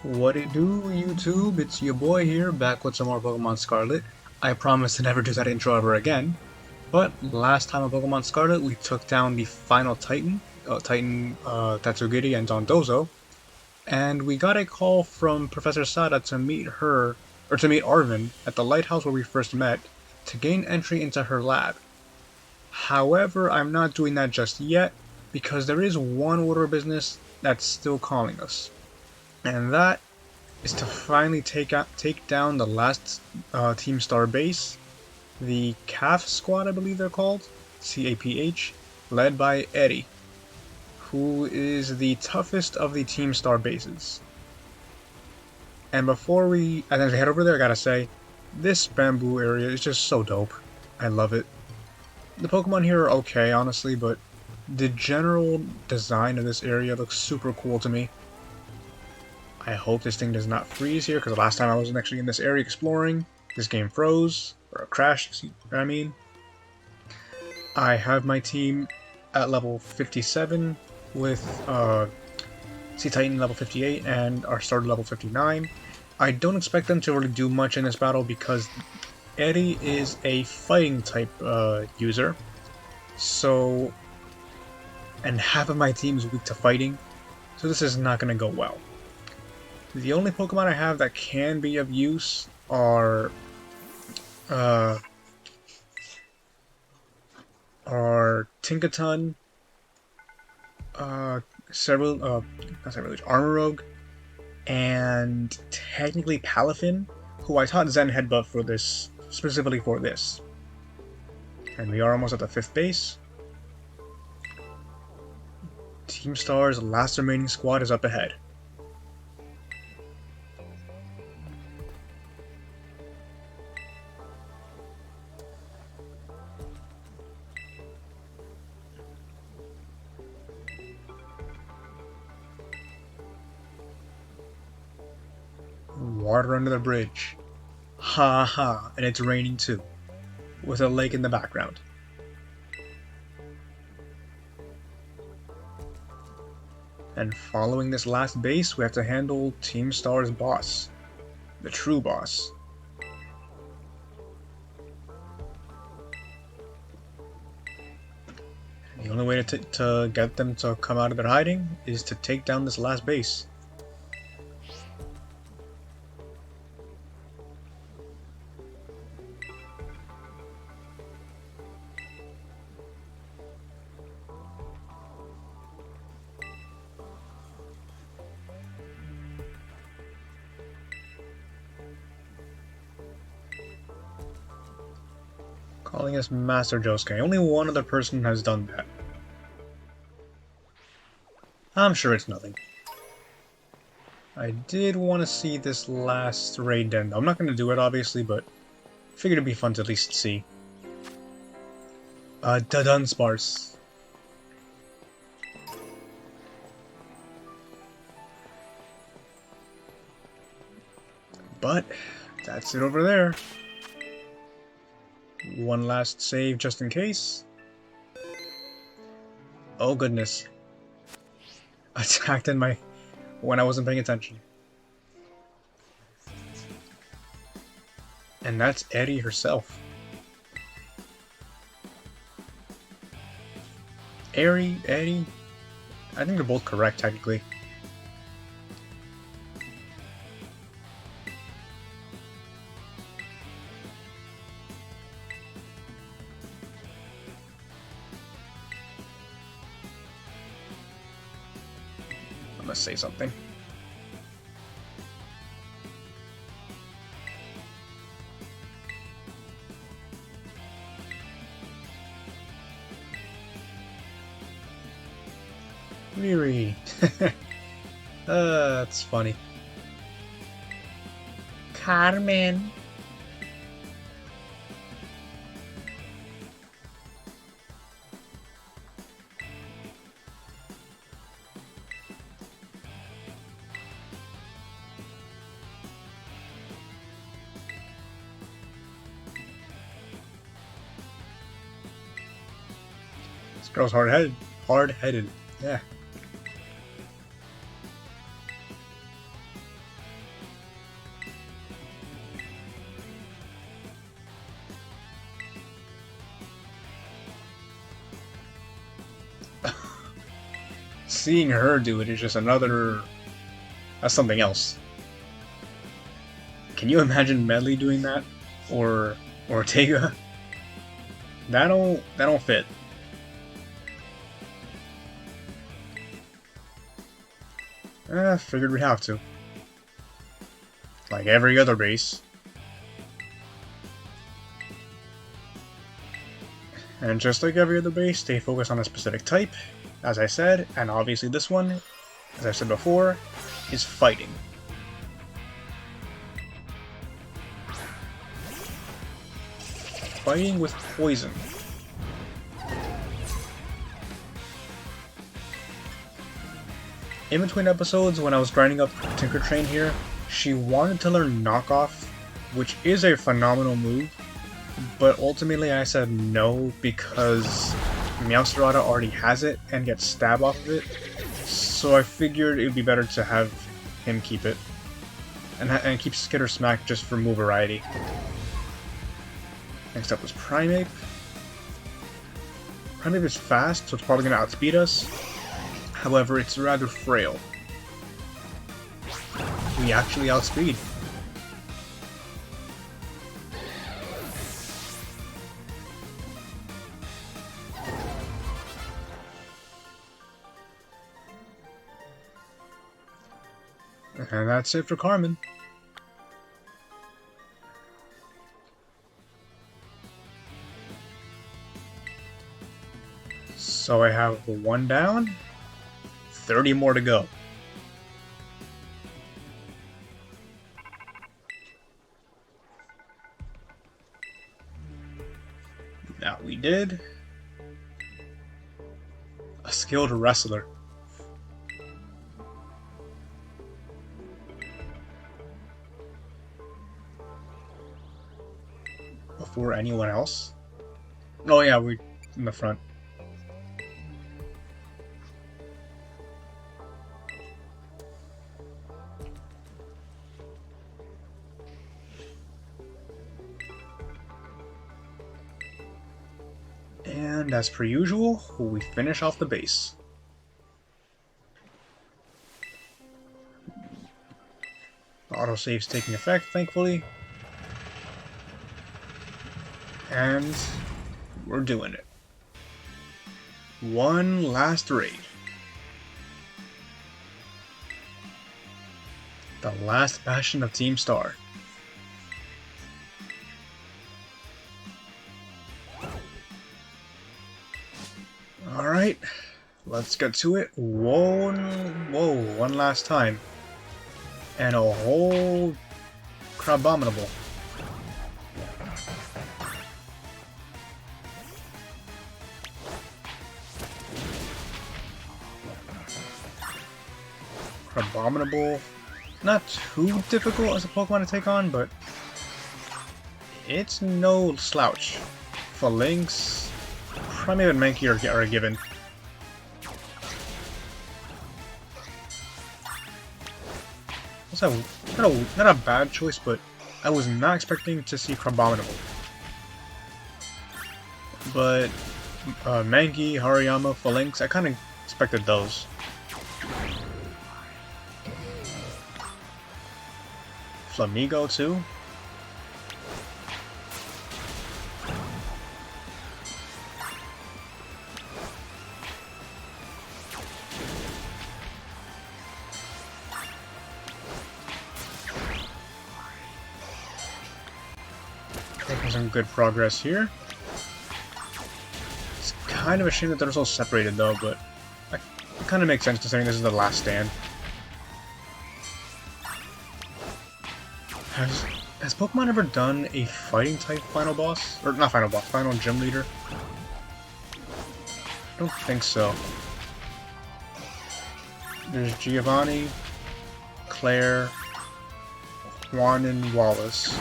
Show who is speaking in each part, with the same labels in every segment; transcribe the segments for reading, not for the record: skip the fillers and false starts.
Speaker 1: What it do, YouTube? It's your boy here, back with some more Pokemon Scarlet. I promise to never do that intro ever again. But last time on Pokemon Scarlet, we took down the final Titan Tatsugiri and Dondozo, and we got a call from Professor Sada to meet Arvin at the lighthouse where we first met, to gain entry into her lab. However, I'm not doing that just yet, because there is one order of business that's still calling us. And that is to finally take down the last Team Star base, the CAF squad, I believe they're called, CAPH, led by Eddie, who is the toughest of the Team Star bases. And before we head over there, I gotta say, this bamboo area is just so dope. I love it. The Pokemon here are okay, honestly, but the general design of this area looks super cool to me. I hope this thing does not freeze here, because the last time I wasn't actually in this area exploring, this game froze, or crashed, you know what I mean? I have my team at level 57, with Sea Titan level 58, and our starter level 59. I don't expect them to really do much in this battle, because Eddie is a fighting type user, so... and half of my team is weak to fighting, so this is not going to go well. The only Pokemon I have that can be of use are Tinkaton, Armorogue, and technically Palafin, who I taught Zen Headbutt for this, specifically for this. And we are almost at the 5th base. Team Star's last remaining squad is up ahead. Water under the bridge. Ha ha, and it's raining too, with a lake in the background. And following this last base, we have to handle Team Star's boss. The true boss. The only way to get them to come out of their hiding is to take down this last base. Calling us Master Josuke. Only one other person has done that. I'm sure it's nothing. I did want to see this last raid den. I'm not going to do it, obviously, but I figured it'd be fun to at least see. Dunsparce. But that's it over there. One last save just in case. Oh goodness. Attacked when I wasn't paying attention. And that's Eddie herself. Eddie? I think they're both correct, technically. I must say something. Riri. That's funny. Carmen. This girl's hard-headed. Hard-headed. Yeah. seeing her do it is just another... That's something else. Can you imagine Medley doing that? Or Ortega? That don't fit. Figured we'd have to. Like every other base. And just like every other base, they focus on a specific type, as I said, and obviously this one, as I said before, is fighting. Fighting with poison. In between episodes, when I was grinding up Tinker Train here, she wanted to learn Knockoff, which is a phenomenal move, but ultimately I said no because Meowscarada already has it and gets stab off of it, so I figured it would be better to have him keep it, and keep Skitter Smack just for move variety. Next up was Primeape. Primeape is fast, so it's probably going to outspeed us. However, it's rather frail. We actually outspeed. And that's it for Carmen. So I have 1 down, 30 more to go. That we did. A skilled wrestler. Before anyone else. Oh yeah, we're in the front. And as per usual, we finish off the base. Autosave's taking effect, thankfully. And we're doing it. One last raid. The last bastion of Team Star. Alright, let's get to it. Whoa, one last time. And a whole Crabominable. Crabominable, not too difficult as a Pokemon to take on, but it's no slouch. Phalanx, Primeape and Mankey are a given. Also, not a bad choice, but I was not expecting to see Crabominable. But Mankey, Hariyama, Phalanx, I kind of expected those. Flamigo too. Making some good progress here. It's kind of a shame that they're so separated though, but it kind of makes sense considering this is the last stand. Has Pokemon ever done a fighting type final boss? Or not final boss, final gym leader? I don't think so. There's Giovanni, Claire, Juan and Wallace.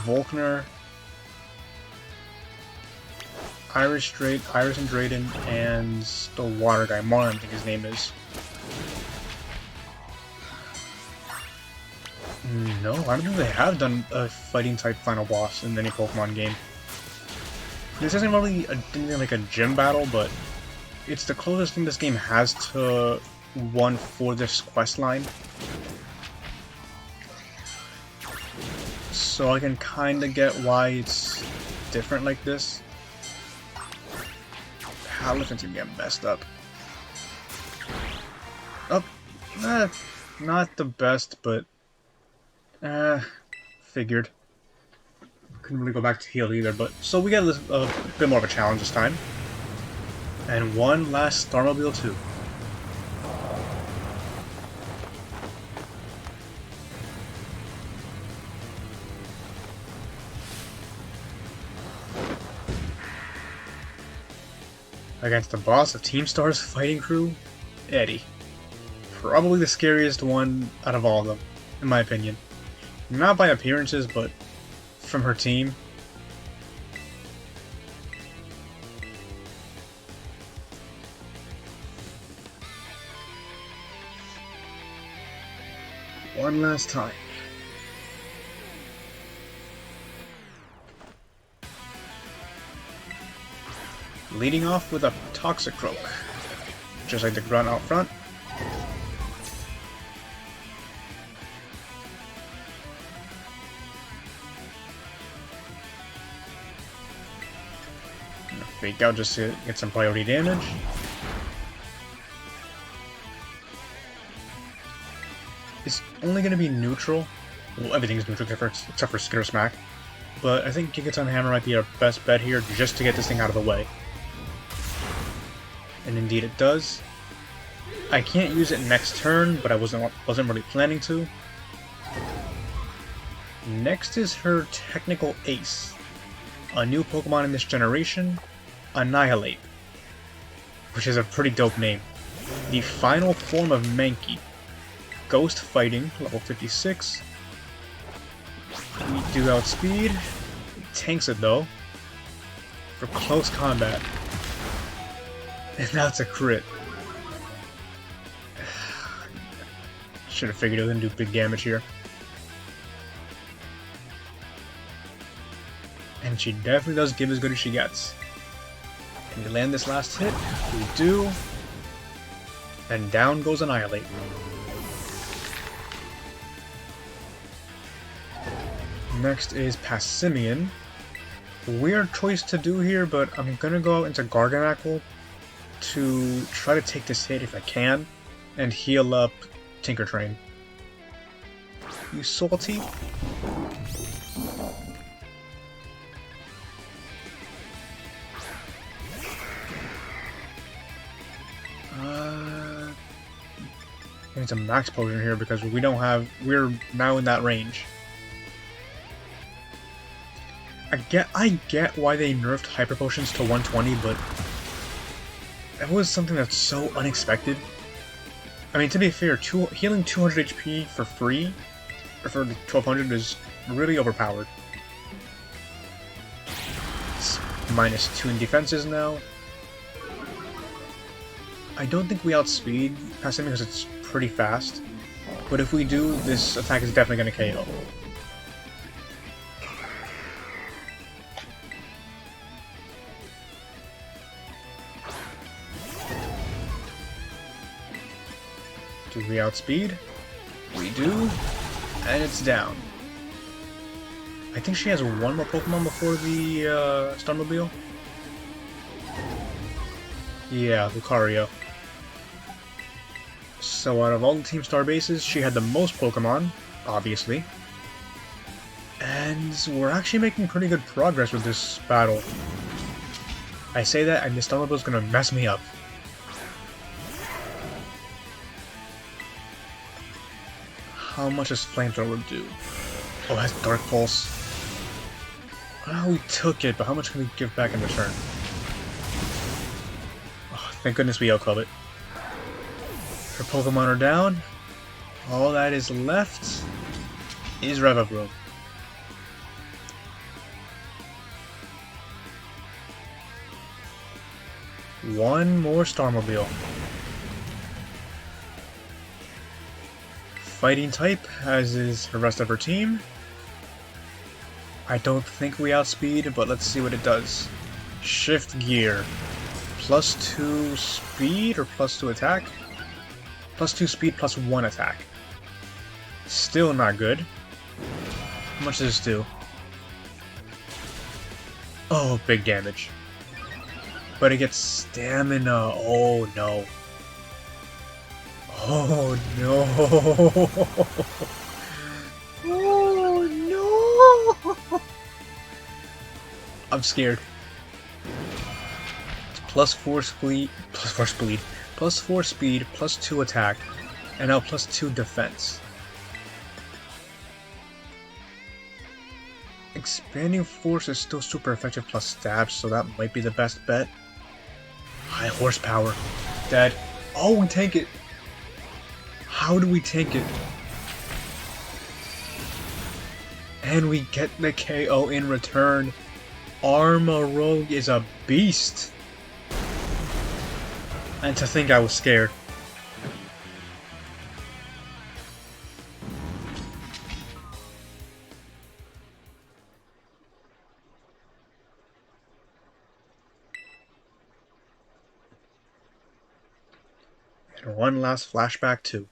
Speaker 1: Volkner, Iris and Drayden, and the water guy, Marlon, I think his name is. No, I don't think they have done a fighting type final boss in any Pokemon game. This isn't really like a gym battle, but it's the closest thing this game has to one for this quest line. So I can kinda get why it's different like this. Elephants are getting messed up. Oh, not the best, but figured. Couldn't really go back to heal either, but so we got a bit more of a challenge this time. And one last Starmobile too. Against the boss of Team Star's fighting crew, Eddie. Probably the scariest one out of all of them, in my opinion. Not by appearances, but from her team. One last time. Leading off with a Toxic Croak, just like the grunt out front. Fake out just to get some priority damage. It's only going to be neutral. Well, everything's neutral except for Skitter Smack. But I think Gigaton Hammer might be our best bet here just to get this thing out of the way. And indeed it does. I can't use it next turn, but I wasn't really planning to. Next is her technical ace. A new Pokemon in this generation, Annihilate, which is a pretty dope name. The final form of Mankey. Ghost Fighting, level 56. We do outspeed. It tanks it though. For close combat. And now it's a crit. Should have figured it was gonna do big damage here. And she definitely does give as good as she gets. Can we land this last hit? We do. And down goes Annihilate. Next is Passimian. Weird choice to do here, but I'm gonna go out into Garganacl to try to take this hit if I can, and heal up Tinker Train. You salty? I need some max potion here because we're now in that range. I get why they nerfed hyper potions to 120, but that was something that's so unexpected. I mean, to be fair, healing 200 HP for free, or for 1200, is really overpowered. It's -2 in defenses now. I don't think we outspeed Passimian because it's pretty fast, but if we do, this attack is definitely going to KO. Do we outspeed? We do, and it's down. I think she has one more Pokemon before the Starmobile. Yeah, Lucario. So out of all the Team Star bases, she had the most Pokemon, obviously. And we're actually making pretty good progress with this battle. I say that, and this Starmobile's gonna mess me up. How much does Flamethrower do? Oh, that's Dark Pulse. Well, we took it, but how much can we give back in return? Oh, thank goodness we outclub it. Her Pokemon are down. All that is left is Revavroom. One more Starmobile. Fighting type, as is the rest of her team. I don't think we outspeed, but let's see what it does. Shift gear. +2 speed or +2 attack? +2 speed, +1 attack. Still not good. How much does this do? Oh, big damage. But it gets stamina. Oh no. Oh no. Oh no. I'm scared. +4 speed, +4 speed, +2 attack, and now +2 defense. Expanding force is still super effective plus stab, so that might be the best bet. High horsepower. Dead. Oh, we tank it. How do we tank it? And we get the KO in return. Arma Rogue is a beast. And to think I was scared. And one last flashback too.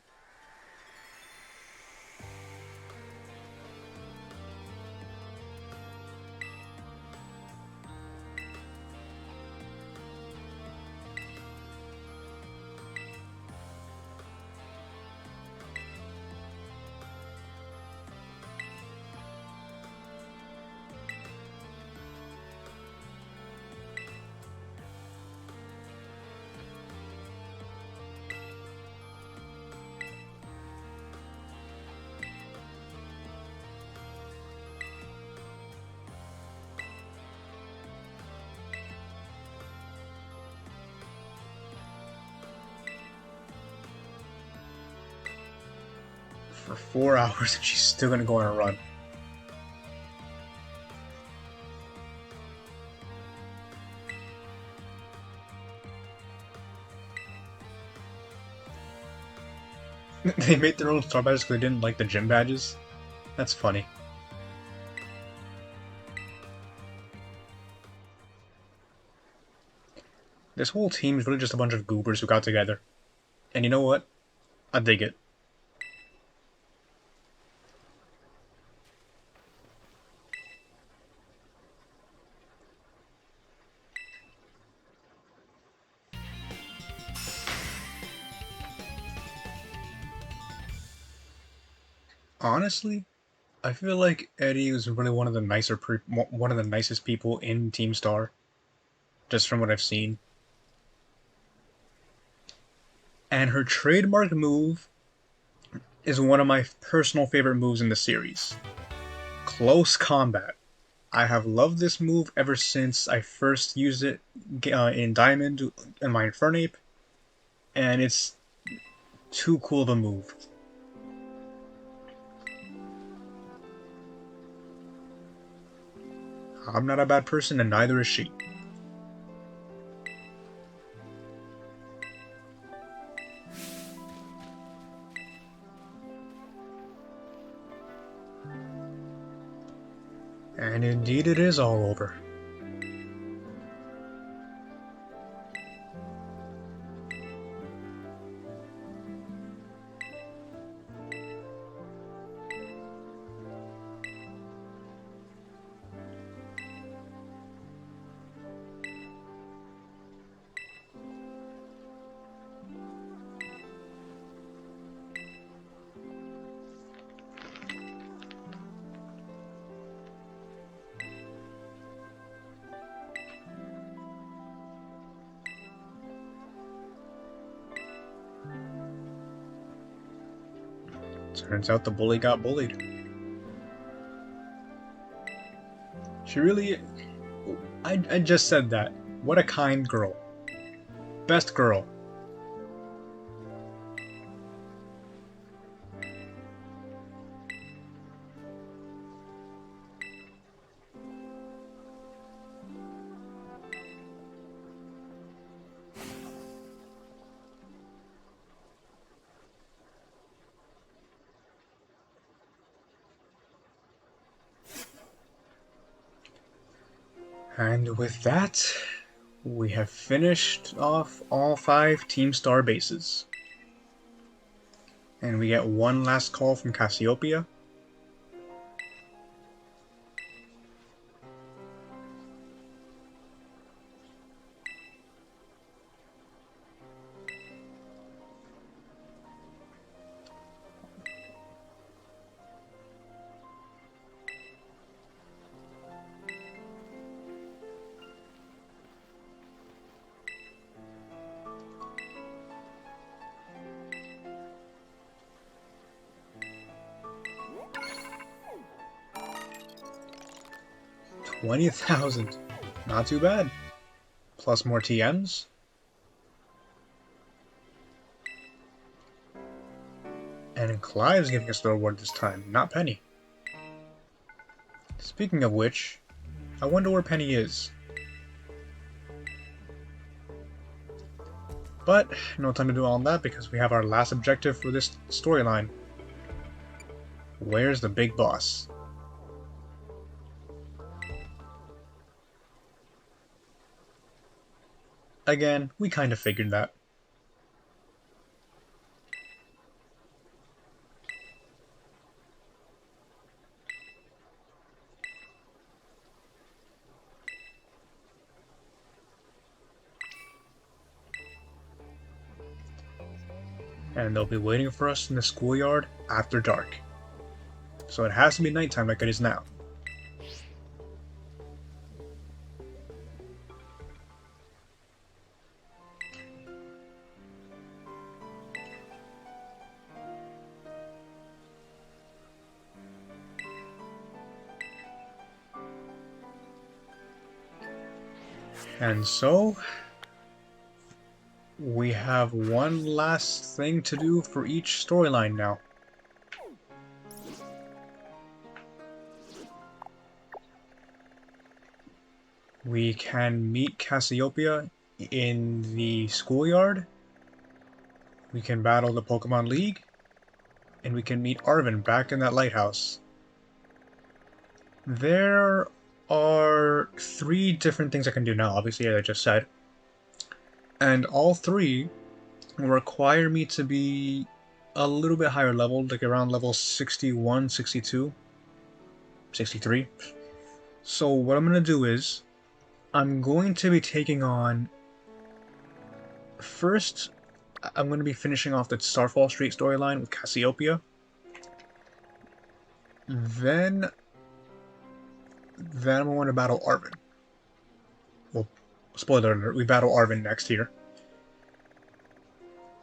Speaker 1: For 4 hours and she's still gonna go on a run. They made their own star badges because they didn't like the gym badges? That's funny. This whole team is really just a bunch of goobers who got together. And you know what? I dig it. Honestly, I feel like Eddie was really one of the one of the nicest people in Team Star, just from what I've seen. And her trademark move is one of my personal favorite moves in the series. Close combat. I have loved this move ever since I first used it in Diamond in my Infernape, and it's too cool of a move. I'm not a bad person, and neither is she. And indeed it is all over. Turns out the bully got bullied. She really... I just said that. What a kind girl. Best girl. And with that, We have finished off all 5 Team Star bases. And we get one last call from Cassiopeia. $20,000. Not too bad. Plus more TMs. And Clive's giving us the reward this time, not Penny. Speaking of which, I wonder where Penny is. But no time to do all that because we have our last objective for this storyline. Where's the big boss? Again, we kind of figured that. And they'll be waiting for us in the schoolyard after dark. So it has to be nighttime like it is now. And so, we have one last thing to do for each storyline now. We can meet Cassiopeia in the schoolyard, we can battle the Pokemon League, and we can meet Arven back in that lighthouse. There are 3 different things I can do now, obviously, as I just said. And all 3 will require me to be a little bit higher level, like around level 61, 62, 63. So what I'm going to do is, I'm going to be taking on... First, I'm going to be finishing off the Starfall Street storyline with Cassiopeia. Then I'm going to battle Arven. Well, spoiler alert, we battle Arven next here.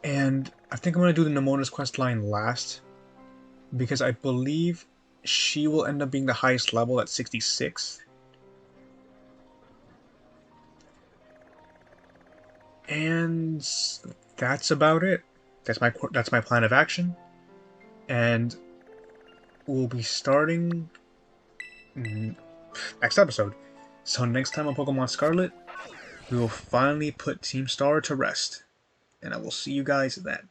Speaker 1: And I think I'm going to do the Nemona's quest line last, because I believe she will end up being the highest level at 66. And that's about it. That's my plan of action. And we'll be starting next episode. So next time on Pokemon Scarlet, we will finally put Team Star to rest. And I will see you guys then.